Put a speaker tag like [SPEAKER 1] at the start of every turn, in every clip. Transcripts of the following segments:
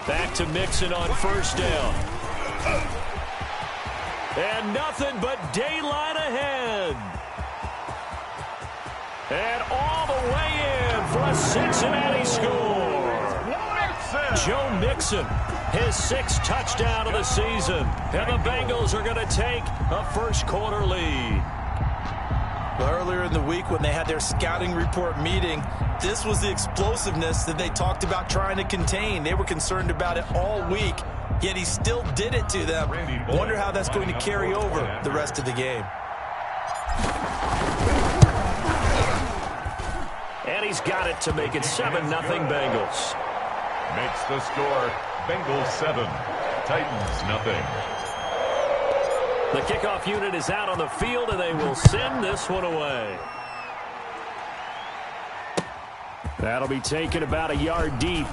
[SPEAKER 1] Back to Mixon on first down. And nothing but daylight ahead. And all the way in for a Cincinnati score. Joe Mixon, his 6th touchdown of the season. And the Bengals are going to take a first-quarter lead.
[SPEAKER 2] Well, earlier in the week when they had their scouting report meeting, this was the explosiveness that they talked about trying to contain. They were concerned about it all week, yet he still did it to them. Wonder how that's going to carry over the rest of the game.
[SPEAKER 1] And he's got it to make it 7-0 Bengals.
[SPEAKER 3] Makes the score Bengals 7, Titans nothing.
[SPEAKER 1] The kickoff unit is out on the field, and they will send this one away. That'll be taken about a yard deep.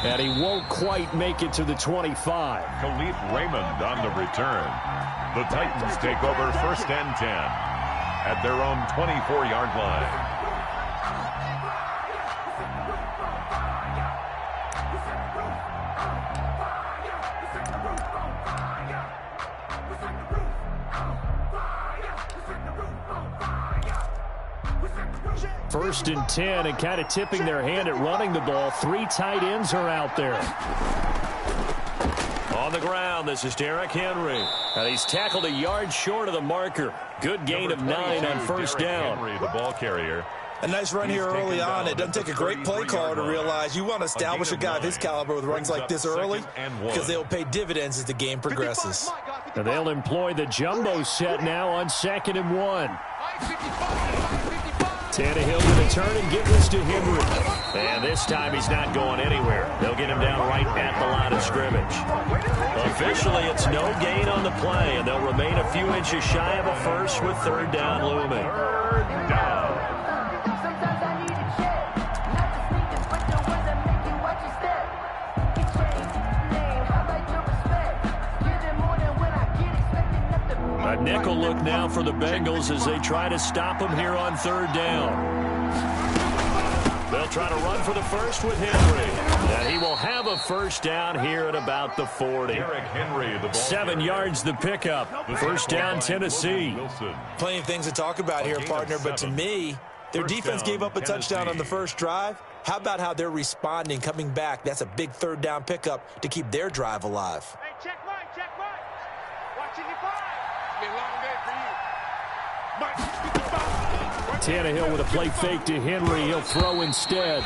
[SPEAKER 1] And he won't quite make it to the 25.
[SPEAKER 3] Khalif Raymond on the return. The Titans take over 1st and 10 at their own 24-yard line.
[SPEAKER 1] First and 10, and kind of tipping their hand at running the ball. 3 tight ends are out there. On the ground, this is Derrick Henry. And he's tackled a yard short of the marker. Good gain of 9 on first down.
[SPEAKER 3] Henry, the ball carrier.
[SPEAKER 2] A nice run here early on. It doesn't take a great play caller to realize you want to establish a guy of his caliber with runs like this early because they'll pay dividends as the game progresses.
[SPEAKER 1] And they'll employ the jumbo set now on 2nd and 1. Tannehill going to turn and give this to Henry. And this time he's not going anywhere. They'll get him down right at the line of scrimmage. Officially, it's no gain on the play, and they'll remain a few inches shy of a first with 3rd down looming.
[SPEAKER 3] 3rd down.
[SPEAKER 1] A nickel look now for the Bengals as they try to stop him here on 3rd down. They'll try to run for the first with Henry. And he will have a first down here at about the 40.
[SPEAKER 3] Henry, the
[SPEAKER 1] 7 yards the pickup. First down Tennessee.
[SPEAKER 2] Plenty of things to talk about here, partner, but to me, their defense gave up a touchdown on the first drive. How about how they're responding, coming back? That's a big 3rd down pickup to keep their drive alive.
[SPEAKER 4] Hey, check one. Watching your five. Be a long day for you.
[SPEAKER 1] Tannehill with a play fake to Henry. He'll throw instead.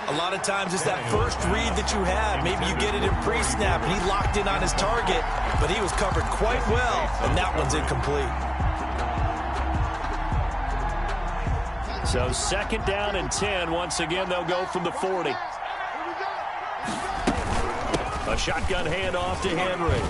[SPEAKER 2] A lot of times it's that first read that you have. Maybe you get it in pre-snap, and he locked in on his target, but he was covered quite well, and that one's incomplete.
[SPEAKER 1] So 2nd down and 10. Once again, they'll go from the 40. A shotgun handoff to Henry.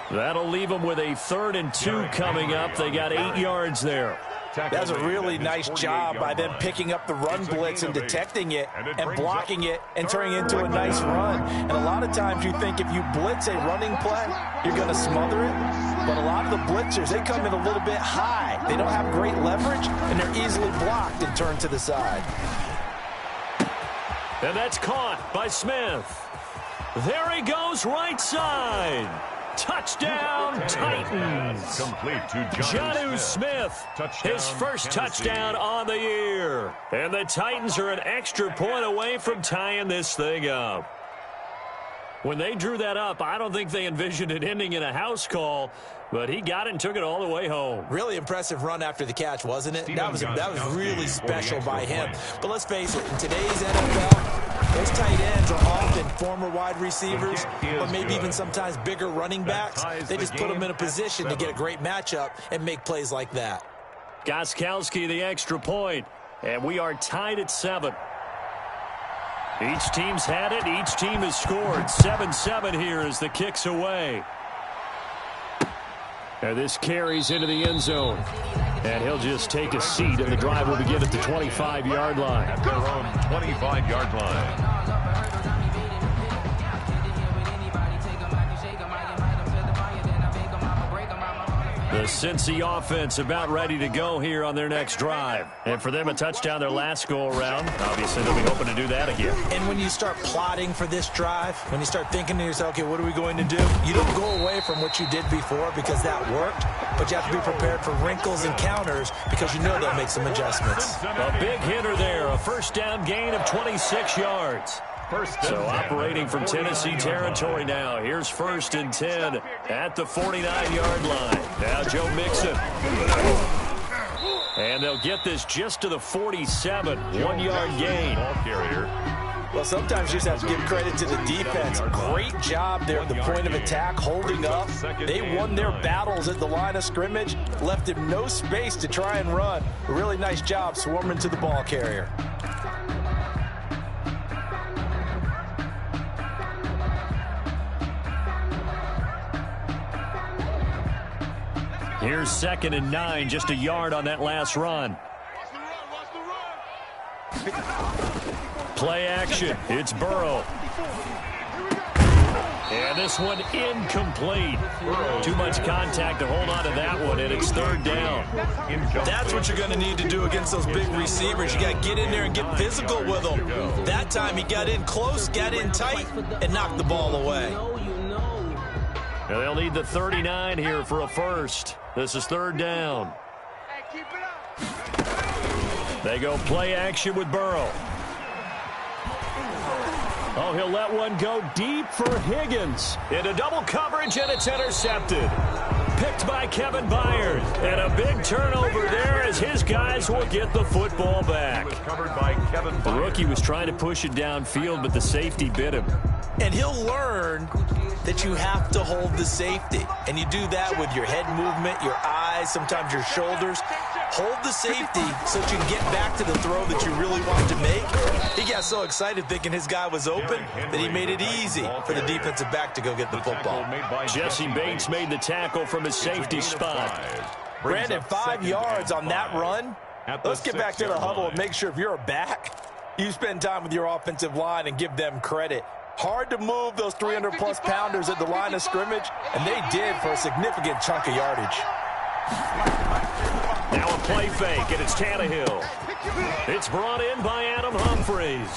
[SPEAKER 1] That'll leave them with a 3rd and 2 coming up. They got 8 yards there.
[SPEAKER 2] That's a really nice job by them picking up the run blitz and detecting it and blocking it and turning it into a nice run. And a lot of times you think if you blitz a running play, you're going to smother it. But a lot of the blitzers, they come in a little bit high. They don't have great leverage, and they're easily blocked and turned to the side.
[SPEAKER 1] And that's caught by Smith. There he goes, right side. Touchdown, Titans.
[SPEAKER 3] Complete to
[SPEAKER 1] Jonnu Smith, his first touchdown on the year. And the Titans are an extra point away from tying this thing up. When they drew that up, I don't think they envisioned it ending in a house call, but he got it and took it all the way home.
[SPEAKER 2] Really impressive run after the catch, wasn't it? That was really special by him. But let's face it, in today's NFL, those tight ends are often former wide receivers or maybe even sometimes bigger running backs. They just put them in a position to get a great matchup and make plays like that.
[SPEAKER 1] Gostkowski the extra point, and we are tied at 7. Each team's had it. Each team has scored. 7-7 here as the kick's away. And this carries into the end zone. And he'll just take a seat, and the drive will begin at the 25-yard line.
[SPEAKER 3] At their own 25-yard line.
[SPEAKER 1] The Cincy offense about ready to go here on their next drive. And for them, a touchdown their last go-around. Obviously, they'll be hoping to do that again.
[SPEAKER 2] And when you start plotting for this drive, when you start thinking to yourself, okay, what are we going to do? You don't go away from what you did before because that worked, but you have to be prepared for wrinkles and counters because you know they'll make some adjustments.
[SPEAKER 1] A big hitter there, a first down gain of 26 yards. So operating from Tennessee territory now. Here's 1st and 10 at the 49-yard line. Now Joe Mixon. And they'll get this just to the 47. 1-yard gain.
[SPEAKER 3] Ball carrier.
[SPEAKER 2] Well, sometimes you just have to give credit to the defense. Great job there at the point of attack, holding up. They won their battles at the line of scrimmage, left him no space to try and run. A really nice job swarming to the ball carrier.
[SPEAKER 1] Here's 2nd and 9, just a yard on that last run. Play action. It's Burrow. And this one incomplete. Too much contact to hold on to that one, and it's 3rd down.
[SPEAKER 2] That's what you're going to need to do against those big receivers. You got to get in there and get physical with them. That time he got in close, got in tight, and knocked the ball away.
[SPEAKER 1] Now they'll need the 39 here for a first. This is 3rd down. They go play action with Burrow. Oh, he'll let one go deep for Higgins. Into double coverage, and it's intercepted. Picked by Kevin Byard. And a big turnover there as his guys will get the football back.
[SPEAKER 3] Covered by Kevin Byard.
[SPEAKER 1] The rookie was trying to push it downfield, but the safety bit him.
[SPEAKER 2] And he'll learn that you have to hold the safety. And you do that with your head movement, your eyes, sometimes your shoulders. Hold the safety so that you can get back to the throw that you really want to make. He got so excited thinking his guy was open that he made it easy for the defensive back to go get the football.
[SPEAKER 1] Jesse Bates made the tackle from his safety spot.
[SPEAKER 2] Brandon, 5 yards on that run. Let's get back to the huddle and make sure if you're a back, you spend time with your offensive line and give them credit. Hard to move those 300-plus pounders at the line of scrimmage, and they did for a significant chunk of yardage.
[SPEAKER 1] Now a play fake, and it's Tannehill. It's brought in by Adam Humphries.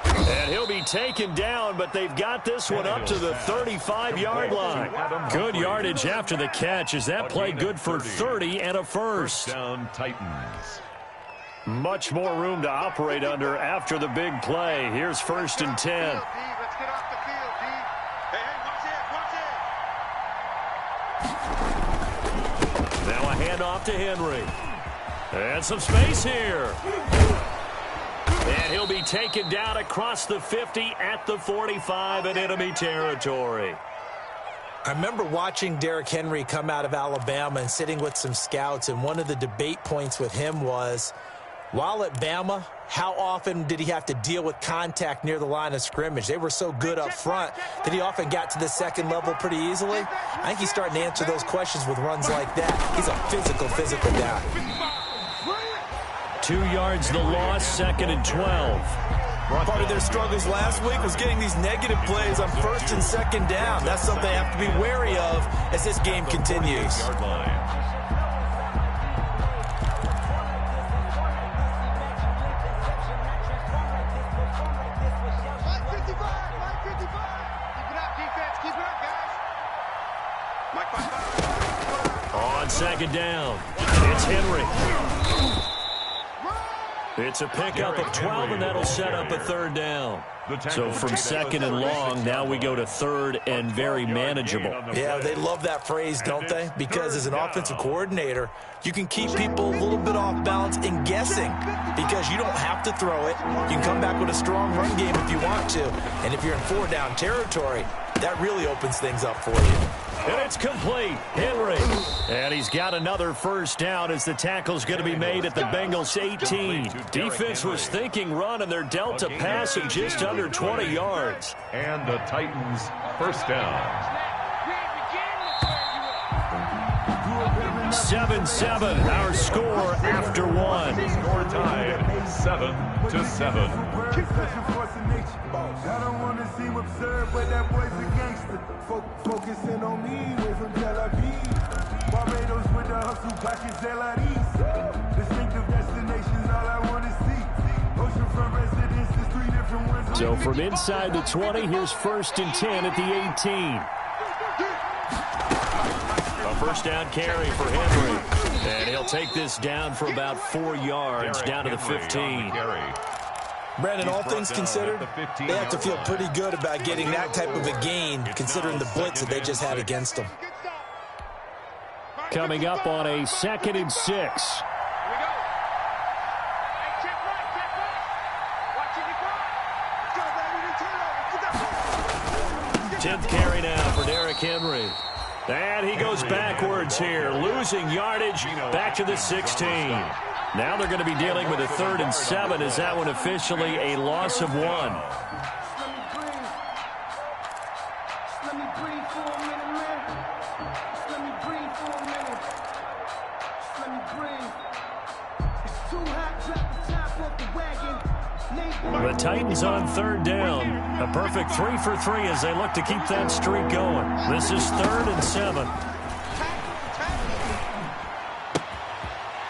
[SPEAKER 1] And he'll be taken down, but they've got this one up to the 35-yard line. Good yardage after the catch. Is that play good for 30 and a first?
[SPEAKER 3] Down Titans.
[SPEAKER 1] Much more room to operate under after the big play. Here's 1st and 10. Now a handoff to Henry. And some space here. And he'll be taken down across the 50 at the 45 in enemy territory.
[SPEAKER 2] I remember watching Derrick Henry come out of Alabama and sitting with some scouts, and one of the debate points with him was, while at Bama, how often did he have to deal with contact near the line of scrimmage? They were so good up front that he often got to the second level pretty easily. I think he's starting to answer those questions with runs like that. He's a physical guy.
[SPEAKER 1] 2 yards the loss, 2nd and 12.
[SPEAKER 2] Part of their struggles last week was getting these negative plays on 1st and 2nd down. That's something they have to be wary of as this game continues.
[SPEAKER 1] On 2nd down, it's Henry. It's a pickup of 12, and that'll set up a 3rd down. So from 2nd and long, now we go to 3rd and very manageable.
[SPEAKER 2] Yeah, they love that phrase, don't they? Because as an offensive coordinator, you can keep people a little bit off balance and guessing because you don't have to throw it. You can come back with a strong run game if you want to. And if you're in 4-down territory, that really opens things up for you.
[SPEAKER 1] And it's complete. Henry. And he's got another first down as the tackle's going to be made at the Bengals 18. Defense was thinking run, and they're dealt a pass of just under 20 yards.
[SPEAKER 3] And the Titans first down.
[SPEAKER 1] 7-7, our score after one.
[SPEAKER 3] Score tied 7-7.
[SPEAKER 5] I don't want to seem absurd, but that boy's a gangster. Focusing on me, way from Tel Aviv. Barbados with the hustle pockets, LIDs. Distinctive destinations, all I want to see. Oceanfront residences, 3 different ones.
[SPEAKER 1] So from inside the 20, here's 1st and 10 at the 18. A first down carry for Henry. And he'll take this down for about 4 yards, down to the 15.
[SPEAKER 2] Brandon, all things considered, they have to feel pretty good about getting that type of a gain, considering the blitz that they just had against them.
[SPEAKER 1] Coming up on a 2nd and 6. 10th carry now for Derrick Henry. And he goes backwards here, losing yardage back to the 16. Now they're going to be dealing with a 3rd and 7. Is that one officially a loss of 1? The Titans on 3rd down. A perfect 3 for 3 as they look to keep that streak going. This is 3rd and 7.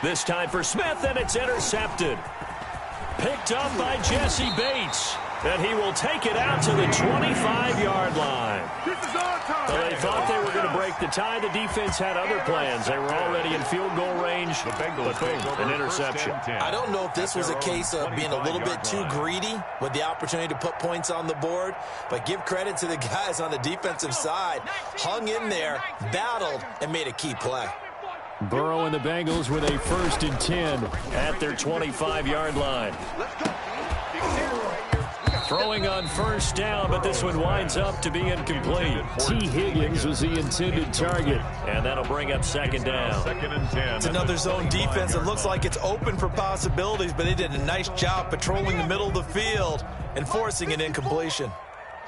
[SPEAKER 1] This time for Smith, and it's intercepted. Picked up by Jesse Bates. And he will take it out to the 25-yard line. Well, they thought they were going to break the tie. The defense had other plans. They were already in field goal range, but boom, an interception.
[SPEAKER 2] I don't know if this was a case of being a little bit too greedy with the opportunity to put points on the board, but give credit to the guys on the defensive side. Hung in there, battled, and made a key play.
[SPEAKER 1] Burrow and the Bengals with a 1st and 10 at their 25-yard line. Throwing on 1st down, but this one winds up to be incomplete. T. Higgins was the intended target, and that'll bring up 2nd down.
[SPEAKER 3] 2nd and 10.
[SPEAKER 2] It's another zone defense. It looks like it's open for possibilities, but they did a nice job patrolling the middle of the field and forcing an incompletion.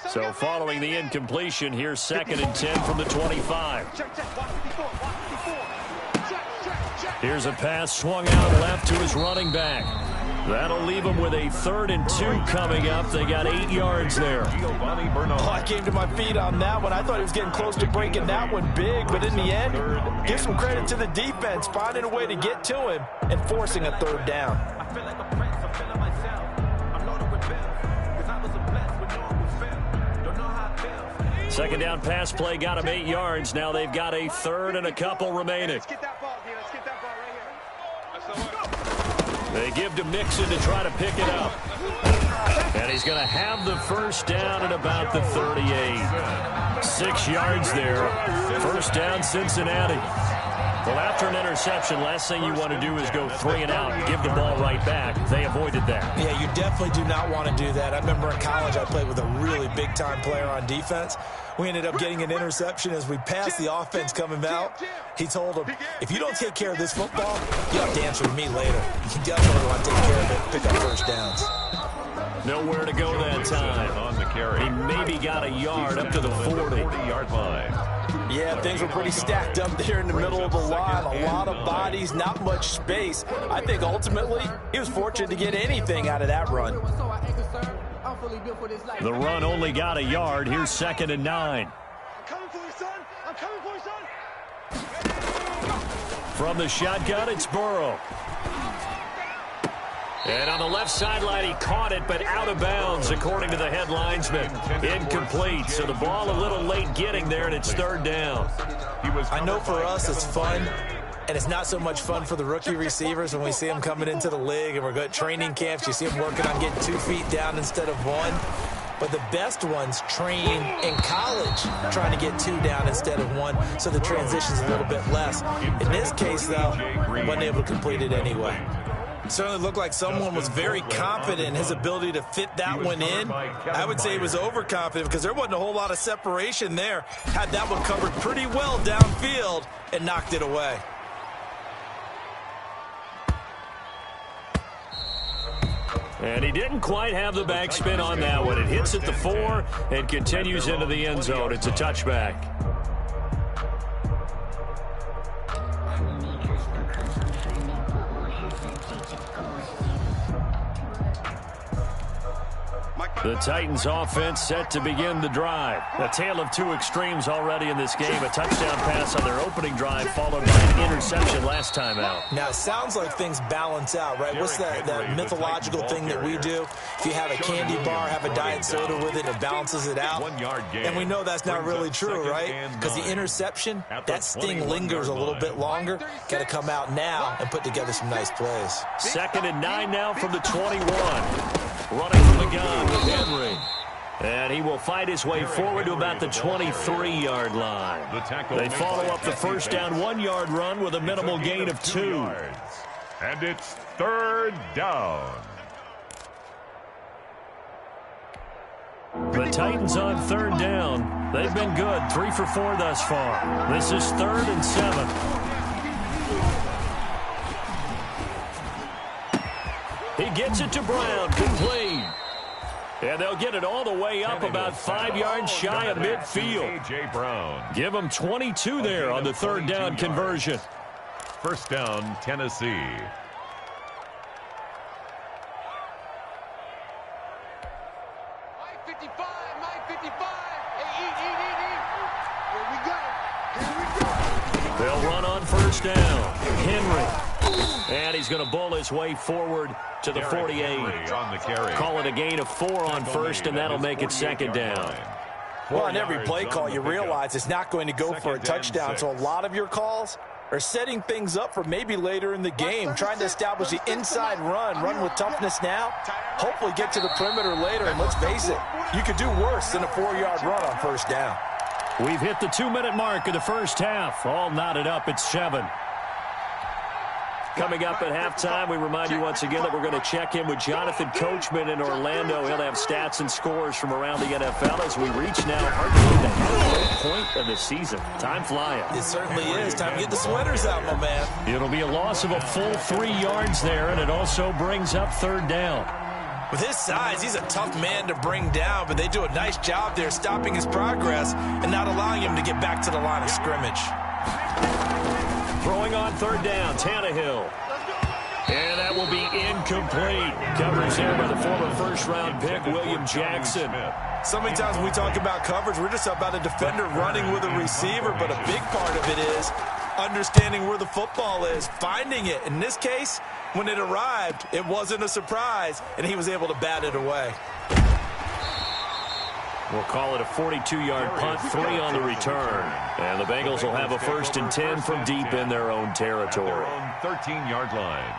[SPEAKER 1] So following the incompletion, here's 2nd and 10 from the 25. Here's a pass swung out left to his running back. That'll leave him with a 3rd and 2 coming up. They got 8 yards there.
[SPEAKER 2] Oh, I came to my feet on that one. I thought he was getting close to breaking that one big, but in the end, give some credit to the defense, finding a way to get to him and forcing a 3rd down.
[SPEAKER 1] Second down pass play got him 8 yards. Now they've got a 3rd and a couple remaining. They give to Mixon to try to pick it up. And he's going to have the 1st down at about the 38. 6 yards there. 1st down, Cincinnati. Well, after an interception, last thing you want to do is go 3 and out and give the ball right back. They avoided that.
[SPEAKER 2] Yeah, you definitely do not want to do that. I remember in college I played with a really big-time player on defense. We ended up getting an interception as we passed the offense coming out. He told him, if you don't take care of this football, you'll have to answer to me later. You definitely want to take care of it, pick up 1st downs.
[SPEAKER 1] Nowhere to go that time.
[SPEAKER 3] On the carry.
[SPEAKER 1] He maybe got a yard up to the 40-yard
[SPEAKER 3] line.
[SPEAKER 2] Yeah, things were pretty stacked up there in the middle of the line. A lot of bodies, not much space. I think ultimately he was fortunate to get anything out of that run.
[SPEAKER 1] The run only got a yard. Here's 2nd and 9.
[SPEAKER 4] I'm coming for you, son. I'm coming for you, son.
[SPEAKER 1] From the shotgun, it's Burrow. And on the left sideline, he caught it, but out of bounds, according to the head linesman. Incomplete, so the ball a little late getting there, and it's 3rd down.
[SPEAKER 2] I know for us it's fun, and it's not so much fun for the rookie receivers when we see them coming into the league, and we're going to training camps. You see them working on getting 2 feet down instead of 1. But the best ones train in college trying to get 2 down instead of 1, so the transition's a little bit less. In this case, though, wasn't able to complete it anyway. It certainly looked like someone was very confident in his ability to fit that one in. I would say he was overconfident because there wasn't a whole lot of separation there. Had that one covered pretty well downfield and knocked it away.
[SPEAKER 1] And he didn't quite have the backspin on that one. It hits at the 4 and continues into the end zone. It's a touchback. The Titans offense set to begin the drive. A tale of two extremes already in this game. A touchdown pass on their opening drive followed by an interception last time out.
[SPEAKER 2] Now, it sounds like things balance out, right? What's that mythological thing that we do? If you have a candy bar, have a diet soda with it, it balances it out. And we know that's not really true, right? Because the interception, that sting lingers a little bit longer. Got to come out now and put together some nice plays.
[SPEAKER 1] 2nd and 9 now from the 21. Running from the gun with Henry. And he will fight his way forward to about the 23-yard line. They follow up the first down 1-yard run with a minimal gain of 2.
[SPEAKER 3] And it's 3rd down.
[SPEAKER 1] The Titans on 3rd down. They've been good, 3 for 4 thus far. This is 3rd and 7. He gets it to Brown, complete. And they'll get it all the way up about 5 yards shy of midfield. Give them 22 there on the 3rd down conversion.
[SPEAKER 3] 1st down, Tennessee.
[SPEAKER 4] My 55, my 55. Hey, eat. Here we go.
[SPEAKER 1] They'll run on 1st down. Henry. And he's going to bowl his way forward to the 48. Call it a gain of 4 on 1st, and that'll make it 2nd down.
[SPEAKER 2] Well, on every play call, you realize it's not going to go for a touchdown. So a lot of your calls are setting things up for maybe later in the game, trying to establish the inside run with toughness now, hopefully get to the perimeter later. And let's face it, you could do worse than a 4-yard run on 1st down.
[SPEAKER 1] We've hit the 2-minute mark of the first half. All knotted up at 7. Coming up at halftime, we remind you once again that we're going to check in with Jonathan Coachman in Orlando. He'll have stats and scores from around the NFL as we reach now arguably the halfway point of the season. Time flying.
[SPEAKER 2] It certainly is. Time to get the sweaters out, my man.
[SPEAKER 1] It'll be a loss of a full 3 yards there, and it also brings up 3rd down.
[SPEAKER 2] With his size, he's a tough man to bring down, but they do a nice job there stopping his progress and not allowing him to get back to the line of scrimmage.
[SPEAKER 1] Throwing on 3rd down, Tannehill. And that will be incomplete. Coverage there by the former 1st-round pick, William Jackson.
[SPEAKER 2] So many times when we talk about coverage, we're just about a defender running with a receiver, but a big part of it is understanding where the football is, finding it. In this case, when it arrived, it wasn't a surprise, and he was able to bat it away.
[SPEAKER 1] We'll call it a 42-yard punt, 3 on the return. And the Bengals will have a 1st and 10 from deep in their own territory.
[SPEAKER 3] Their own 13-yard line.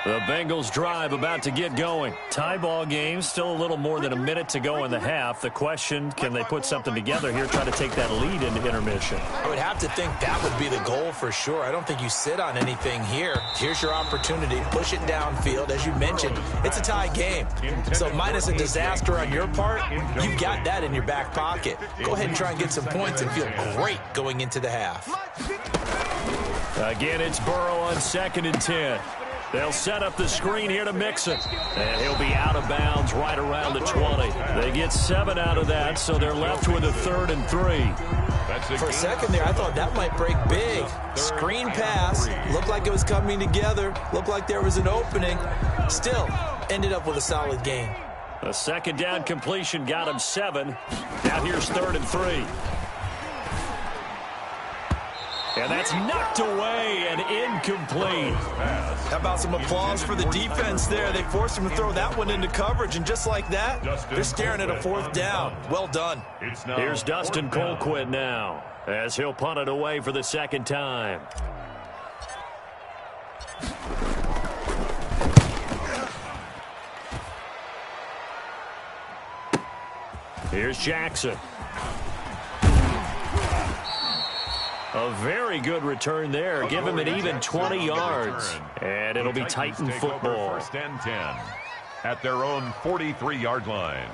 [SPEAKER 1] The Bengals drive about to get going. Tie ball game, still a little more than a minute to go in the half. The question, can they put something together here, try to take that lead into intermission?
[SPEAKER 2] I would have to think that would be the goal for sure. I don't think you sit on anything here. Here's your opportunity. Push it downfield. As you mentioned, it's a tie game. So minus a disaster on your part, you've got that in your back pocket. Go ahead and try and get some points and feel great going into the half.
[SPEAKER 1] Again, it's Burrow on 2nd and 10. They'll set up the screen here to Mixon. And he'll be out of bounds right around the 20. They get 7 out of that, so they're left with a 3rd and 3.
[SPEAKER 2] For a second there, I thought that might break big. Screen pass. Looked like it was coming together. Looked like there was an opening. Still, ended up with a solid gain.
[SPEAKER 1] A 2nd down completion got him 7. Now here's 3rd and 3. And that's knocked away and incomplete.
[SPEAKER 2] How about some applause for the defense there? They forced him to throw that one into coverage, and just like that, they're staring at a 4th down. Well done.
[SPEAKER 1] Here's Dustin Colquitt now, as he'll punt it away for the 2nd time. Here's Jackson. A very good return there. Give him an even 20 yards. And it'll be Titan football.
[SPEAKER 3] 1st and 10 at their own 43-yard line.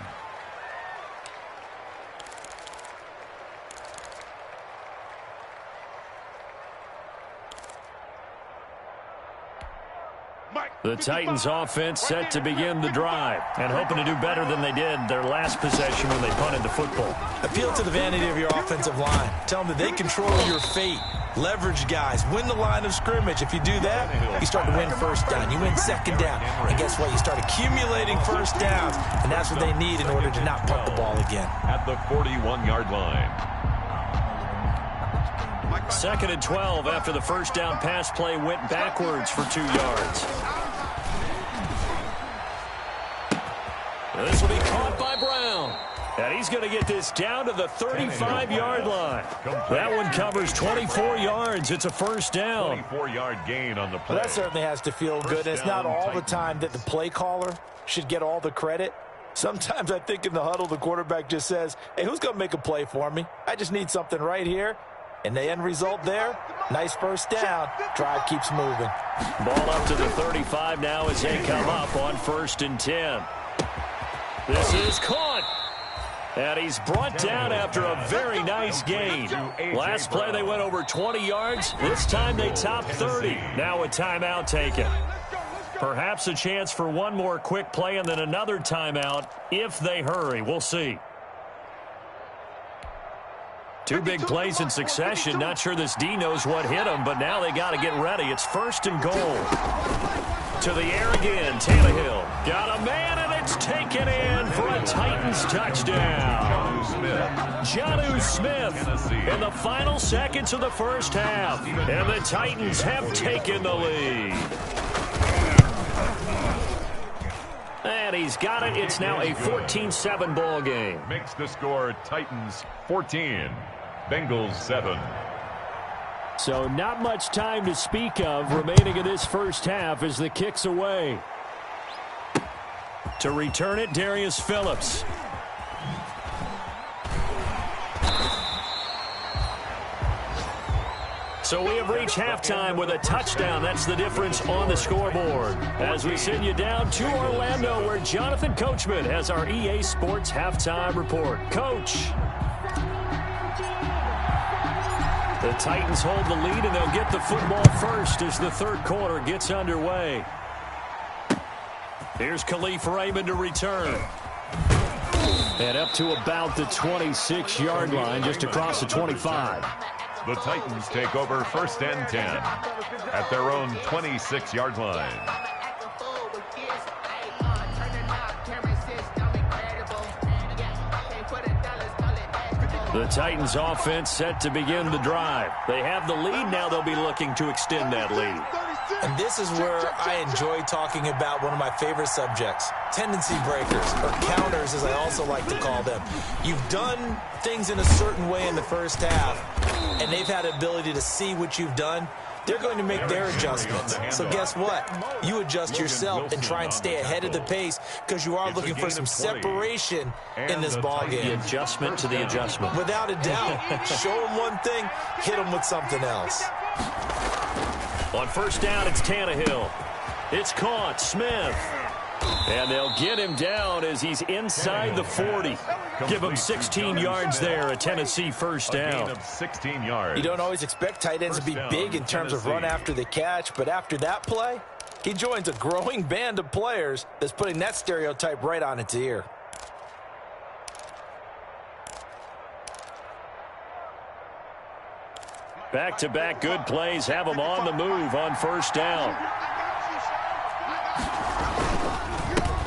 [SPEAKER 1] The Titans offense set to begin the drive and hoping to do better than they did their last possession when they punted the football.
[SPEAKER 2] Appeal to the vanity of your offensive line. Tell them that they control your fate. Leverage guys. Win the line of scrimmage. If you do that, you start to win first down. You win second down. And guess what? You start accumulating first downs. And that's what they need in order to not punt the ball again.
[SPEAKER 3] At the 41-yard line.
[SPEAKER 1] 2nd and 12 after the first down pass play went backwards for 2 yards. This will be caught by Brown. And he's going to get this down to the 35-yard line. That one covers 24 yards. It's a first down.
[SPEAKER 3] 24-yard gain on the play.
[SPEAKER 2] Well, that certainly has to feel good. It's not all the time that the play caller should get all the credit. Sometimes I think in the huddle, the quarterback just says, hey, who's going to make a play for me? I just need something right here. And the end result there, nice first down. Drive keeps moving.
[SPEAKER 1] Ball up to the 35 now as they come up on 1st and 10. This is caught. And he's brought down after a very nice gain. Last play they went over 20 yards. This time they topped 30. Now a timeout taken. Perhaps a chance for one more quick play and then another timeout if they hurry. We'll see. 2 big plays in succession. Not sure this D knows what hit him, but now they got to get ready. It's 1st and goal. To the air again, Tannehill. Got a man, and it's taken in for a Titans touchdown. Jonnu Smith in the final seconds of the first half. And the Titans have taken the lead. And he's got it. It's now a 14-7 ball game.
[SPEAKER 3] Makes the score Titans 14, Bengals 7.
[SPEAKER 1] So not much time to speak of remaining in this first half as the kick's away. To return it, Darius Phillips. So we have reached halftime with a touchdown. That's the difference on the scoreboard. As we send you down to Orlando, where Jonathan Coachman has our EA Sports halftime report. Coach. The Titans hold the lead, and they'll get the football first as the third quarter gets underway. Here's Khalif Raymond to return. And up to about the 26-yard line, just across the 25.
[SPEAKER 3] The Titans take over 1st and 10 at their own 26-yard line.
[SPEAKER 1] The Titans offense set to begin the drive. They have the lead. Now they'll be looking to extend that lead.
[SPEAKER 2] And this is where I enjoy talking about one of my favorite subjects, tendency breakers, or counters as I also like to call them. You've done things in a certain way in the first half, and they've had the ability to see what you've done. They're going to make their adjustments. So guess what? You adjust yourself and try and stay ahead of the pace because you are looking for some separation in this ballgame.
[SPEAKER 1] The adjustment to the adjustment.
[SPEAKER 2] Without a doubt. Show them one thing, hit them with something else.
[SPEAKER 1] On first down, it's Tannehill. It's caught. Smith. And they'll get him down as he's inside the 40. Give him 16 yards there, a Tennessee first down.
[SPEAKER 3] A gain of 16 yards.
[SPEAKER 2] You don't always expect tight ends to be big in terms of run after the catch, but after that play, he joins a growing band of players that's putting that stereotype right on its ear.
[SPEAKER 1] Back-to-back good plays have him on the move on first down.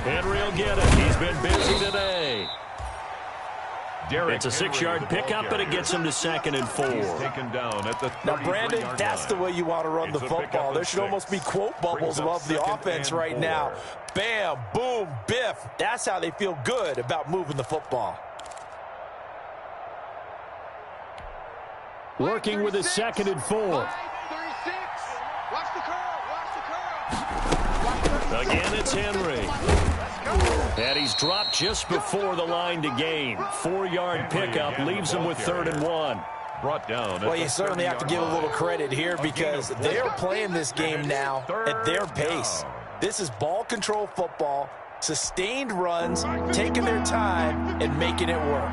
[SPEAKER 1] Henry will get it. He's been busy today. It's a 6-yard pickup, but it gets him to 2nd and 4.
[SPEAKER 3] Taken down at the
[SPEAKER 2] now, Brandon, that's the way you want to run the football. There should almost be quote bubbles above the offense right now. Bam, boom, biff. That's how they feel good about moving the football.
[SPEAKER 1] Working with a 2nd and 4.
[SPEAKER 4] Watch the curl.
[SPEAKER 1] Again, it's Henry. And he's dropped just before the line to gain. 4-yard pickup leaves him with 3rd and 1.
[SPEAKER 3] Brought down.
[SPEAKER 2] Well, you certainly have to give a little credit here because they are playing this game now at their pace. This is ball control football, sustained runs, taking their time, and making it work.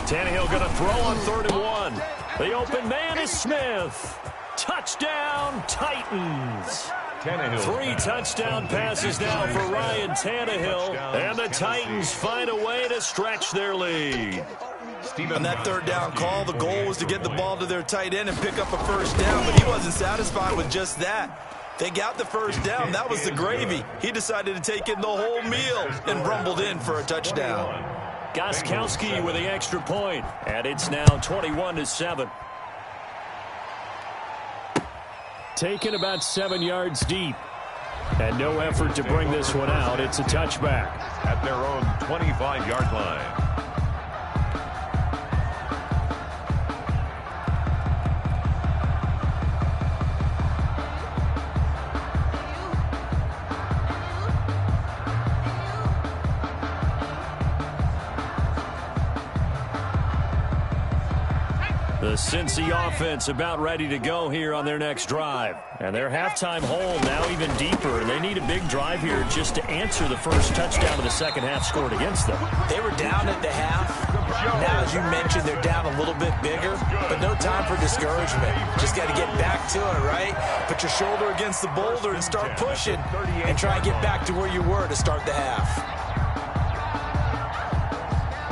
[SPEAKER 1] Tannehill going to throw on 3rd and 1. The open man is Smith. Touchdown, Titans.
[SPEAKER 3] Tannehill.
[SPEAKER 1] 3 touchdown passes now for Ryan Tannehill, and the Titans find a way to stretch their lead.
[SPEAKER 2] On that third down call, the goal was to get the ball to their tight end and pick up a first down, but he wasn't satisfied with just that. They got the first down. That was the gravy. He decided to take in the whole meal and rumbled in for a touchdown.
[SPEAKER 1] Gostkowski with the extra point, and it's now 21-7. Taken about 7 yards deep, and no effort to bring this one out. It's a touchback.
[SPEAKER 3] At their own 25-yard line.
[SPEAKER 1] The Cincy offense about ready to go here on their next drive. And their halftime hole now even deeper. They need a big drive here just to answer the first touchdown of the second half scored against them.
[SPEAKER 2] They were down at the half. Now, as you mentioned, they're down a little bit bigger, but no time for discouragement. Just got to get back to it, right? Put your shoulder against the boulder and start pushing and try and get back to where you were to start the half.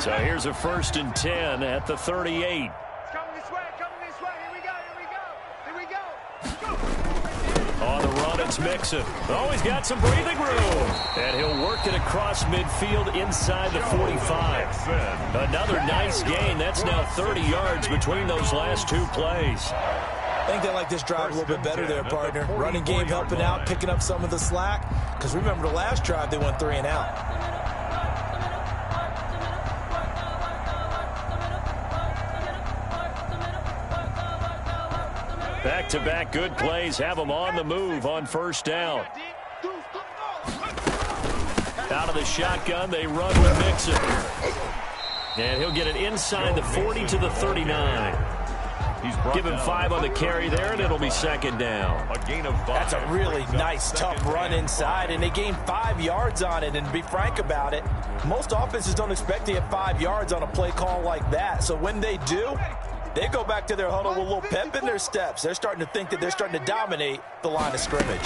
[SPEAKER 1] So here's a 1st and 10 at the 38. On the run, it's Mixon. Oh, he's got some breathing room. And he'll work it across midfield inside the 45. Another nice gain. That's now 30 yards between those last 2 plays.
[SPEAKER 2] I think they like this drive a little bit better there, partner. Running game helping out, picking up some of the slack. Because remember the last drive, they went 3 and out.
[SPEAKER 1] Back-to-back good plays have them on the move on first down. Out of the shotgun, they run with Mixon. And he'll get it inside the 40 to the 39. Give him 5 on the carry there, and it'll be 2nd down.
[SPEAKER 3] A gain of 5.
[SPEAKER 2] That's a really nice, tough run inside, and they gained 5 yards on it. And to be frank about it, most offenses don't expect to get 5 yards on a play call like that. So when they do, they go back to their huddle with a little pep in their steps. They're starting to think that they're starting to dominate the line of scrimmage.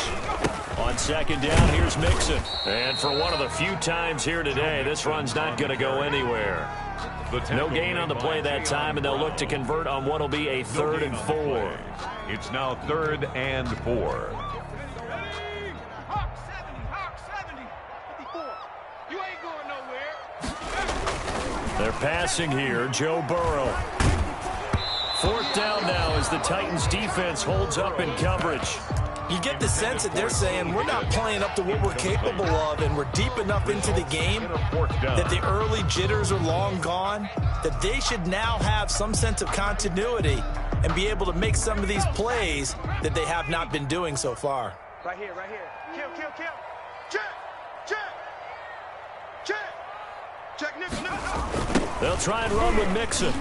[SPEAKER 1] On 2nd down, here's Mixon. And for one of the few times here today, this run's not going to go anywhere. No gain on the play that time, and they'll look to convert on what will be a 3rd and 4.
[SPEAKER 3] It's now 3rd and 4.
[SPEAKER 1] They're passing here, Joe Burrow. 4th down now as the Titans defense holds up in coverage.
[SPEAKER 2] You get the sense that they're saying we're not playing up to what we're capable of, and we're deep enough into the game that the early jitters are long gone, that they should now have some sense of continuity and be able to make some of these plays that they have not been doing so far.
[SPEAKER 4] Right here, right here. Kill, kill, kill. Check, check, check. Check, nickel, nickel.
[SPEAKER 1] They'll try and run with Mixon.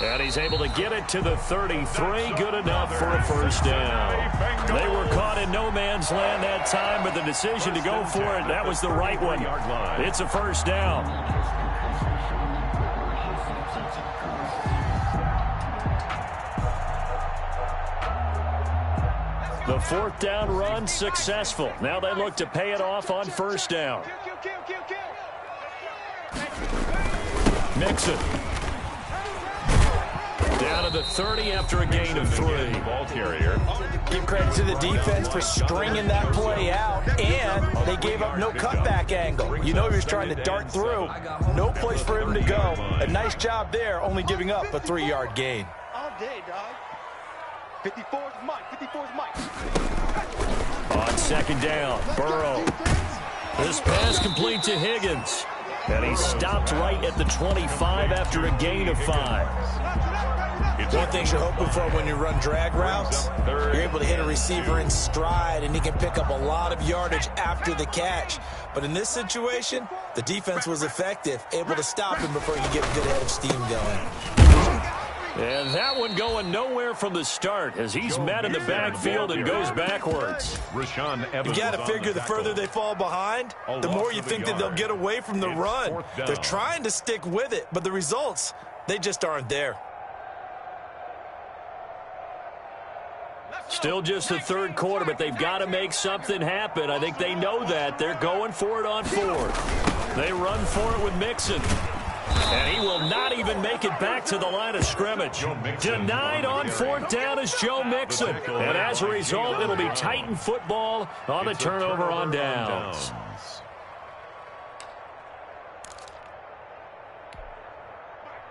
[SPEAKER 1] And he's able to get it to the 33. Good enough for a 1st down. They were caught in no man's land that time, but the decision to go for it, that was the right one. It's a 1st down. The 4th down run successful. Now they look to pay it off on 1st down. Mixon. Down to the 30 after a gain of 3.
[SPEAKER 3] Ball carrier.
[SPEAKER 2] Give credit to the defense for stringing that play out, and they gave up no cutback angle. You know he was trying to dart through. No place for him to go. A nice job there, only giving up a 3-yard gain.
[SPEAKER 4] All day, dog. 54's Mike. 54's Mike.
[SPEAKER 1] On 2nd down, Burrow. This pass complete to Higgins. And he stopped right at the 25 after a gain of 5.
[SPEAKER 2] One thing you're hoping for when you run drag routes, you're able to hit a receiver in stride, and he can pick up a lot of yardage after the catch. But in this situation, the defense was effective, able to stop him before you get a good head of steam going.
[SPEAKER 1] And that one going nowhere from the start as he's met in the backfield and goes backwards.
[SPEAKER 2] You got to figure the further they fall behind, the more you think that they'll get away from the run. They're trying to stick with it, but the results, they just aren't there.
[SPEAKER 1] Still just the third quarter, but they've got to make something happen. I think they know that. They're going for it on fourth. They run for it with Mixon. And he will not even make it back to the line of scrimmage. Denied on fourth down is Joe Mixon. And as a result, it'll be Titan football on the turnover on downs.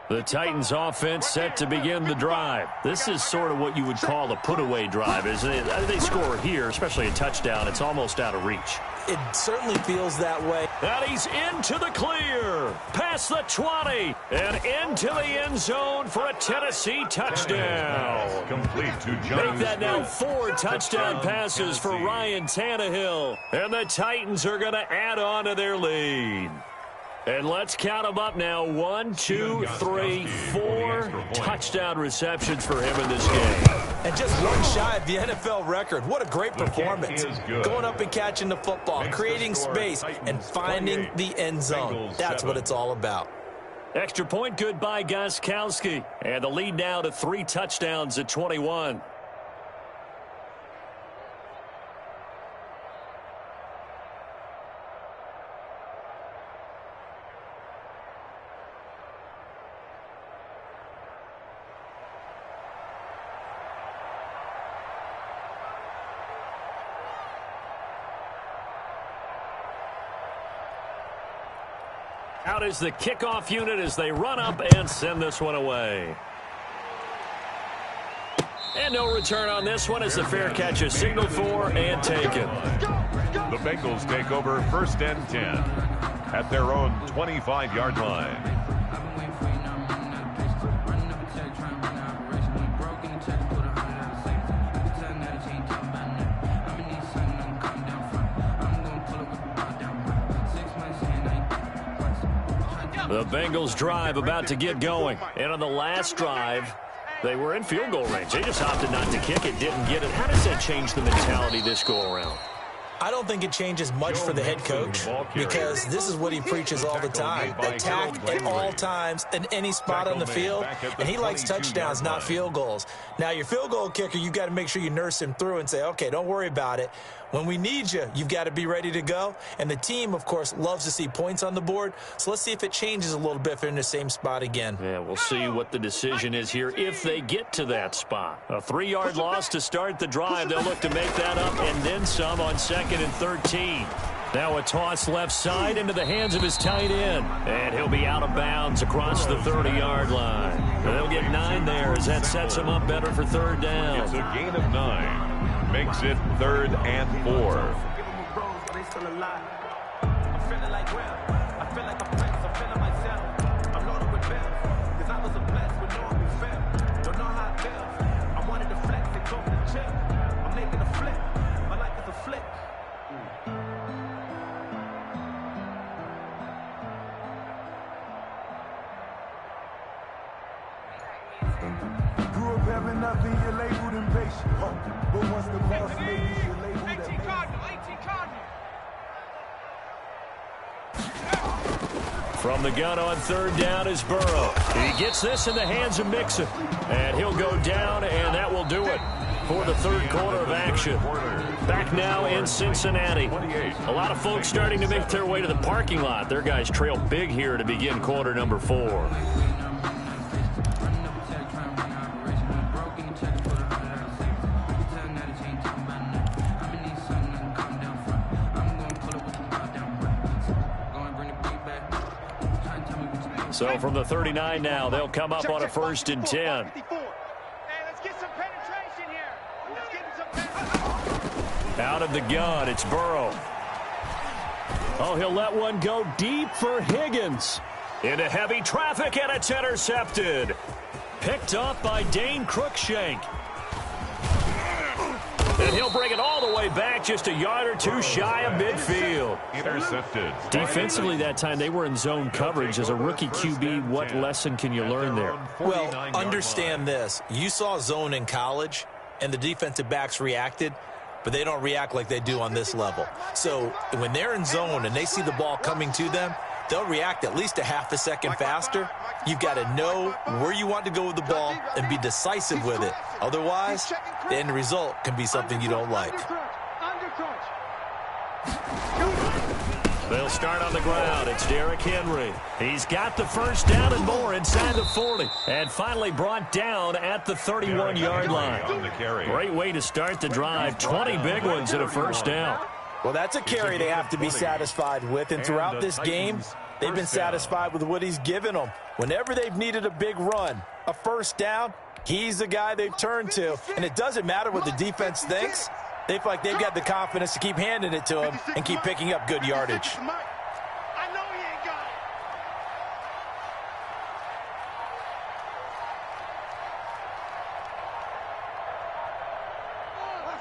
[SPEAKER 1] The Titans offense set to begin the drive. This is sort of what you would call a put-away drive, isn't it? They score here, especially a touchdown. It's almost out of reach.
[SPEAKER 2] It certainly feels that way.
[SPEAKER 1] And he's into the clear. Past the 20. And into the end zone for a Tennessee touchdown.
[SPEAKER 3] Complete to John.
[SPEAKER 1] Make that now 4 touchdown passes for Ryan Tannehill. And the Titans are going to add on to their lead. And let's count them up now. 1, 2, 3, 4 touchdown receptions for him in this game.
[SPEAKER 2] And just one shy of the NFL record. What a great performance. Going up and catching the football, creating space, and finding the end zone. That's what it's all about.
[SPEAKER 1] Extra point good by Gostkowski. And the lead now to 3 touchdowns at 21. Out is the kickoff unit as they run up and send this one away. And no return on this one as the fair catch is signaled for and taken.
[SPEAKER 3] The Bengals take over 1st and 10 at their own 25-yard line.
[SPEAKER 1] The Bengals drive about to get going. And on the last drive, they were in field goal range. They just opted not to kick it, didn't get it. How does that change the mentality this go around?
[SPEAKER 2] I don't think it changes much for the head coach because this is what he preaches all the time. Attack at all times in any spot on the field, and he likes touchdowns, not field goals. Now, your field goal kicker, you've got to make sure you nurse him through and say, okay, don't worry about it. When we need you, you've got to be ready to go. And the team, of course, loves to see points on the board. So let's see if it changes a little bit if they're in the same spot again.
[SPEAKER 1] Yeah, we'll see what the decision is here if they get to that spot. A 3-yard loss to start the drive. They'll look to make that up and then some on 2nd and 13. Now a toss left side into the hands of his tight end. And he'll be out of bounds across the 30-yard line. And they'll get 9 there as that sets him up better for 3rd down.
[SPEAKER 3] It's a gain of 9. Makes it 3rd and 4.
[SPEAKER 5] Grew up having nothing, you're labeled impatient. But once the boss ladies, you're labeled
[SPEAKER 4] 18 Cardinal, 18 Cardinal.
[SPEAKER 1] From the gun on 3rd down is Burrow. He gets this in the hands of Mixon. And he'll go down, and that will do it for the 3rd quarter of action. Back now in Cincinnati. A lot of folks starting to make their way to the parking lot. Their guys trail big here to begin quarter number 4. So from the 39 now, they'll come up on a 1st and 10.
[SPEAKER 4] Hey, let's get some penetration here. Let's get some penetration.
[SPEAKER 1] Out of the gun, it's Burrow. Oh, he'll let one go deep for Higgins. Into heavy traffic, and it's intercepted. Picked up by Dane Cruikshank. And he'll bring it all the way back just a yard or 2 shy of midfield.
[SPEAKER 3] Intercepted.
[SPEAKER 1] Defensively that time, they were in zone coverage. As a rookie QB, what lesson can you learn there?
[SPEAKER 2] Well, understand this. You saw zone in college, and the defensive backs reacted, but they don't react like they do on this level. So when they're in zone and they see the ball coming to them, they'll react at least a half a second faster. You've got to know where you want to go with the ball and be decisive with it. Otherwise, the end result can be something you don't like.
[SPEAKER 1] They'll start on the ground. It's Derrick Henry. He's got the first down and more inside the 40. And finally brought down at the 31-yard line. Great way to start the drive. 20 big ones and a first down.
[SPEAKER 2] Well, that's a carry they have to be satisfied with. And throughout this game, they've been satisfied with what he's given them. Whenever they've needed a big run, a first down, he's the guy they've turned to. And it doesn't matter what the defense thinks. They feel like they've got the confidence to keep handing it to him and keep picking up good yardage.
[SPEAKER 4] I know he ain't got it.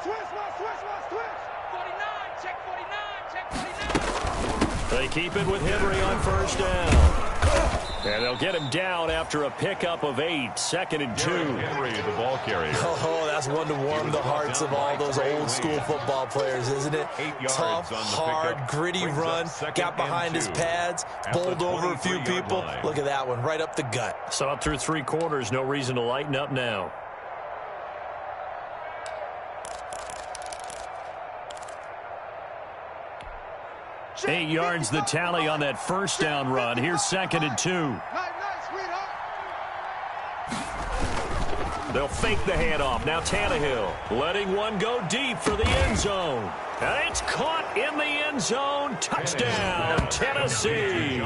[SPEAKER 4] Switch.
[SPEAKER 6] 49, check 49.
[SPEAKER 1] They keep it with Henry on first down. And they'll get him down after a pickup of 8, 2nd and 2.
[SPEAKER 3] Henry, the ball carrier.
[SPEAKER 2] Oh, that's one to warm the hearts of all those old school football players, isn't it? Tough, hard, gritty run, got behind his pads, bowled over a few people. Look at that one, right up the gut.
[SPEAKER 1] So up through 3 quarters, no reason to lighten up now. Eight yards the tally on that first down run. Here's 2nd and 2. They'll fake the handoff. Now Tannehill letting one go deep for the end zone. And it's caught in the end zone. Touchdown, Tennessee.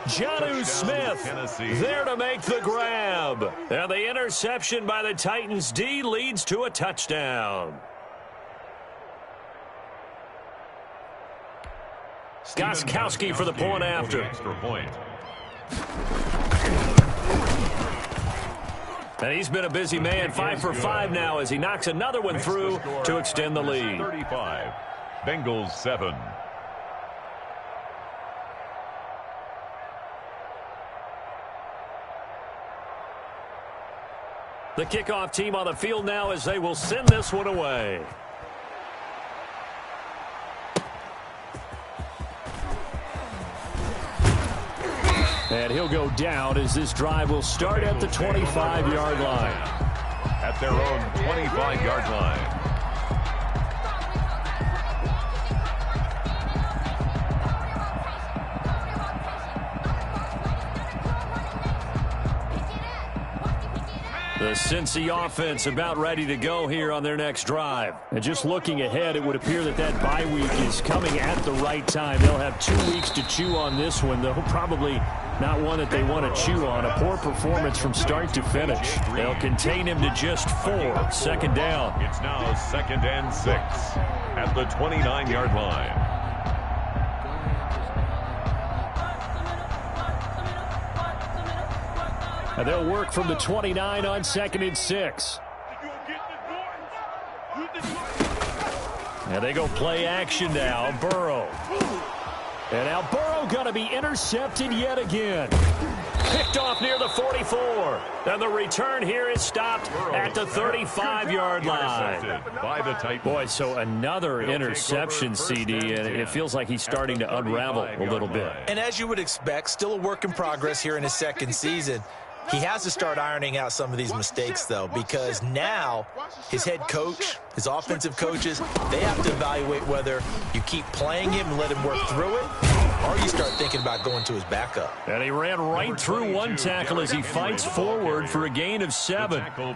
[SPEAKER 1] Jonnu Smith there to make the grab. And the interception by the Titans D leads to a touchdown. Gostkowski for the point after. And he's been a busy man, 5 for 5 now as he knocks another one through to extend the lead.
[SPEAKER 3] 35, Bengals 7.
[SPEAKER 1] The kickoff team on the field now as they will send this one away. And he'll go down as this drive will start at the 25-yard line.
[SPEAKER 3] At their own 25-yard line.
[SPEAKER 1] The Cincy offense about ready to go here on their next drive. And just looking ahead, it would appear that that bye week is coming at the right time. They'll have 2 weeks to chew on this one, though probably not one that they want to chew on. A poor performance from start to finish. They'll contain him to just 4. 2nd down.
[SPEAKER 3] It's now 2nd and 6 at the 29-yard line.
[SPEAKER 1] And they'll work from the 29 on 2nd and 6. And they go play action now. Burrow. And now Burrow going to be intercepted yet again. Picked off near the 44. And the return here is stopped at the 35-yard line. Boy, so another interception, CD, and it feels like he's starting to unravel a little bit.
[SPEAKER 2] And as you would expect, still a work in progress here in his 2nd season. He has to start ironing out some of these mistakes, though, because now his head coach, his offensive coaches, they have to evaluate whether you keep playing him and let him work through it, or you start thinking about going to his backup.
[SPEAKER 1] And he ran right through one tackle as he fights forward for a gain of 7.
[SPEAKER 2] Well,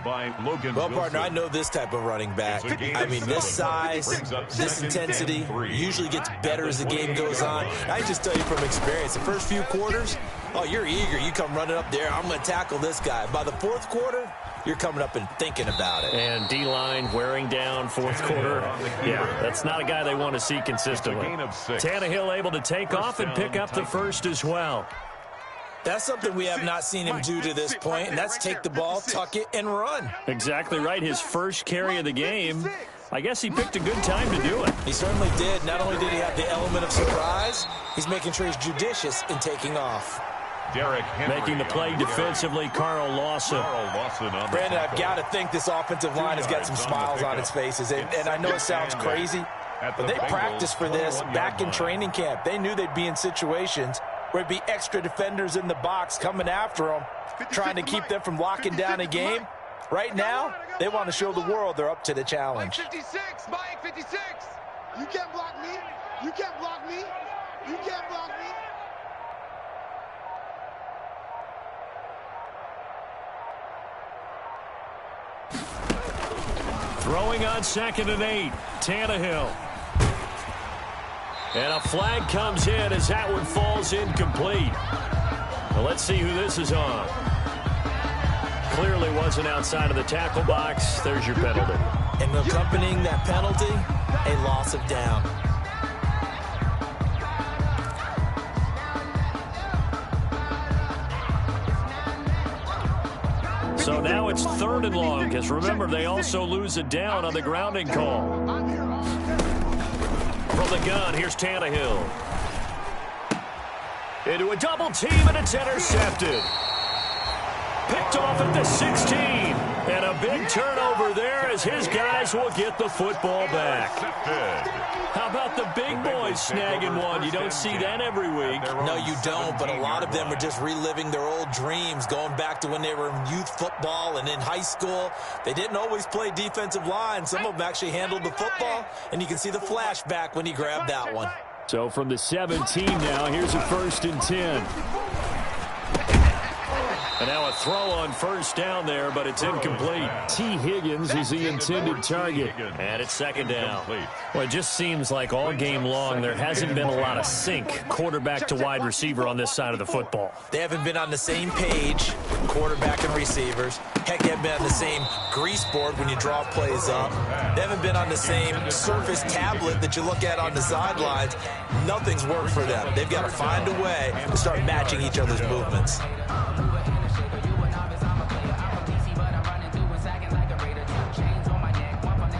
[SPEAKER 2] partner, I know this type of running back. I mean, this size, this intensity usually gets better as the game goes on. I just tell you from experience, the first few quarters, oh, you're eager. You come running up there. I'm going to tackle this guy. By the 4th quarter, you're coming up and thinking about it.
[SPEAKER 1] And D-line wearing down 4th quarter. Yeah, that's not a guy they want to see consistently. Tannehill able to take off and pick up the first as well.
[SPEAKER 2] That's something we have not seen him do to this point, and that's take the ball, tuck it, and run.
[SPEAKER 1] Exactly right. His first carry of the game. I guess he picked a good time to do it.
[SPEAKER 2] He certainly did. Not only did he have the element of surprise, he's making sure he's judicious in taking off.
[SPEAKER 1] Making the play defensively, Carl Lawson.
[SPEAKER 2] Brandon, I've got to think this offensive line has got some smiles on its faces. And I know it sounds crazy, but they practiced for this back in training camp. They knew they'd be in situations where it'd be extra defenders in the box coming after them, trying to keep them from locking down a game. Right now, they want to show the world they're up to the challenge.
[SPEAKER 4] Mike 56, Mike 56. You can't block me. You can't block me. You can't block me.
[SPEAKER 1] Throwing on 2nd and 8, Tannehill. And a flag comes in as that one falls incomplete. Well, let's see who this is on. Clearly wasn't outside of the tackle box. There's your penalty.
[SPEAKER 2] And accompanying that penalty, a loss of down.
[SPEAKER 1] So now it's 3rd and long, because remember, they also lose a down on the grounding call. From the gun, here's Tannehill. Into a double team, and it's intercepted. Picked off at the 16. And a big turnover there as his guys will get the football back. How about the big boys snagging one? You don't see that every week.
[SPEAKER 2] No, you don't, but a lot of them are just reliving their old dreams, going back to when they were in youth football and in high school. They didn't always play defensive line. Some of them actually handled the football, and you can see the flashback when he grabbed that one.
[SPEAKER 1] So from the 17 now, here's a 1st and 10. And now a throw on 1st down there, but it's incomplete. T. Higgins is the intended target. And it's 2nd down. Well, it just seems like all game long there hasn't been a lot of sync quarterback to wide receiver on this side of the football.
[SPEAKER 2] They haven't been on the same page, quarterback and receivers. Heck, they haven't been on the same grease board when you draw plays up. They haven't been on the same Surface tablet that you look at on the sidelines. Nothing's worked for them. They've got to find a way to start matching each other's movements.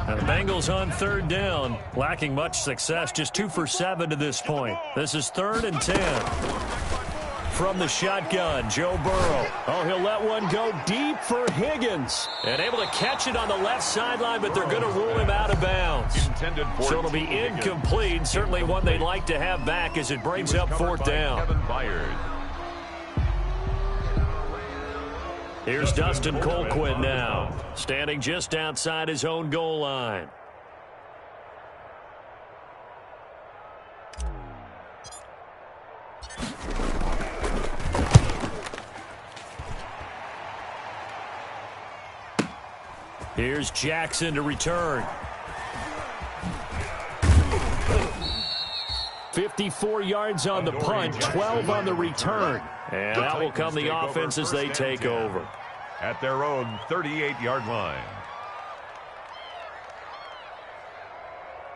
[SPEAKER 1] And the Bengals on 3rd down, lacking much success, just 2 for 7 to this point. This is 3rd and 10. From the shotgun, Joe Burrow. Oh, he'll let one go deep for Higgins. And able to catch it on the left sideline, but they're going to rule him out of bounds. So it'll be incomplete. Certainly one they'd like to have back as it brings up 4th down. Here's Dustin Colquitt now, standing just outside his own goal line. Here's Jackson to return. 54 yards on the punt, 12 on the return. And that will come the offense as they take over.
[SPEAKER 3] At their own 38-yard line.